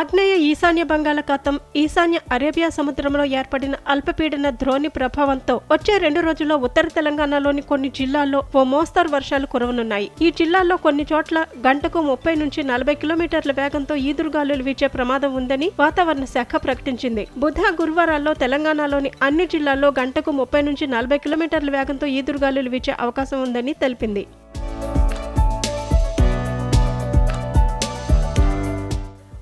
ఆగ్నేయ ఈశాన్య బంగాళాఖాతం, ఈశాన్య అరేబియా సముద్రంలో ఏర్పడిన అల్పపీడన ద్రోణి ప్రభావంతో వచ్చే 2 రోజుల్లో ఉత్తర తెలంగాణలోని కొన్ని జిల్లాల్లో ఓ మోస్తరు వర్షాలు కురవనున్నాయి. ఈ జిల్లాల్లో కొన్ని చోట్ల గంటకు 30 నుంచి 40 కిలోమీటర్ల వేగంతో ఈదురుగాలులు వీచే ప్రమాదం ఉందని వాతావరణ శాఖ ప్రకటించింది. బుధ, గురువారాల్లో తెలంగాణలోని అన్ని జిల్లాల్లో గంటకు 30 నుంచి 40 కిలోమీటర్ల వేగంతో ఈదురుగాలులు వీచే అవకాశం ఉందని తెలిపింది.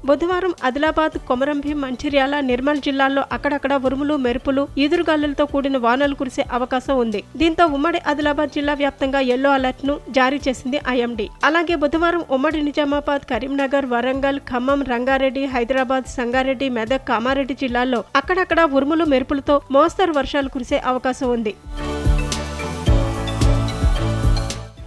బుధవారం ఆదిలాబాద్, కొమరంభీం, మంచిర్యాల, నిర్మల్ జిల్లాల్లో అక్కడక్కడ ఉరుములు, మెరుపులు, ఈదురుగాలులతో కూడిన వానలు కురిసే అవకాశం ఉంది. దీంతో ఉమ్మడి ఆదిలాబాద్ జిల్లా వ్యాప్తంగా యెల్లో అలర్ట్ ను జారీ చేసింది ఐఎండీ. అలాగే బుధవారం ఉమ్మడి నిజామాబాద్, కరీంనగర్, వరంగల్, ఖమ్మం, రంగారెడ్డి, హైదరాబాద్, సంగారెడ్డి, మెదక్, కామారెడ్డి జిల్లాల్లో అక్కడక్కడ ఉరుములు, మెరుపులతో మోస్తరు వర్షాలు కురిసే అవకాశం ఉంది.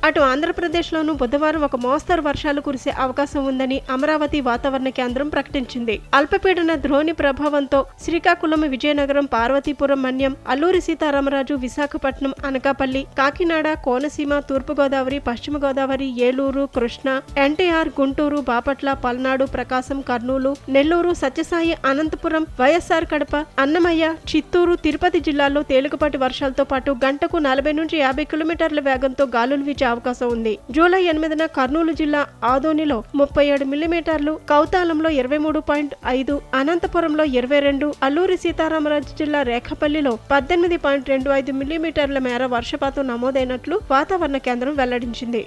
అటు ఆంధ్రప్రదేశ్లోనూ బుధవారం ఒక మోస్తరు వర్షాలు కురిసే అవకాశం ఉందని అమరావతి వాతావరణ కేంద్రం ప్రకటించింది. అల్పపీడన ద్రోణి ప్రభావంతో శ్రీకాకుళం, విజయనగరం, పార్వతీపురం, మన్యం, అల్లూరి సీతారామరాజు, విశాఖపట్నం, అనకాపల్లి, కాకినాడ, కోనసీమ, తూర్పుగోదావరి, పశ్చిమ గోదావరి, ఏలూరు, కృష్ణా, ఎన్టీఆర్, గుంటూరు, బాపట్ల, పల్నాడు, ప్రకాశం, కర్నూలు, నెల్లూరు, సత్యసాయి, అనంతపురం, వైఎస్ఆర్ కడప, అన్నమయ్య, చిత్తూరు, తిరుపతి జిల్లాల్లో తేలికపాటి వర్షాలతో పాటు గంటకు 40 నుంచి 50 కిలోమీటర్ల వేగంతో గాలులు వీచే అవకాశం ఉంది. జూలై 8న కర్నూలు జిల్లా ఆదోనిలో 37 మిల్లీమీటర్లు, కౌతాలంలో 23.5, అనంతపురంలో 22, అల్లూరి సీతారామరాజు జిల్లా రేఖపల్లిలో 18.25 మిల్లీమీటర్ల మేర వర్షపాతం నమోదైనట్లు వాతావరణ కేంద్రం వెల్లడించింది.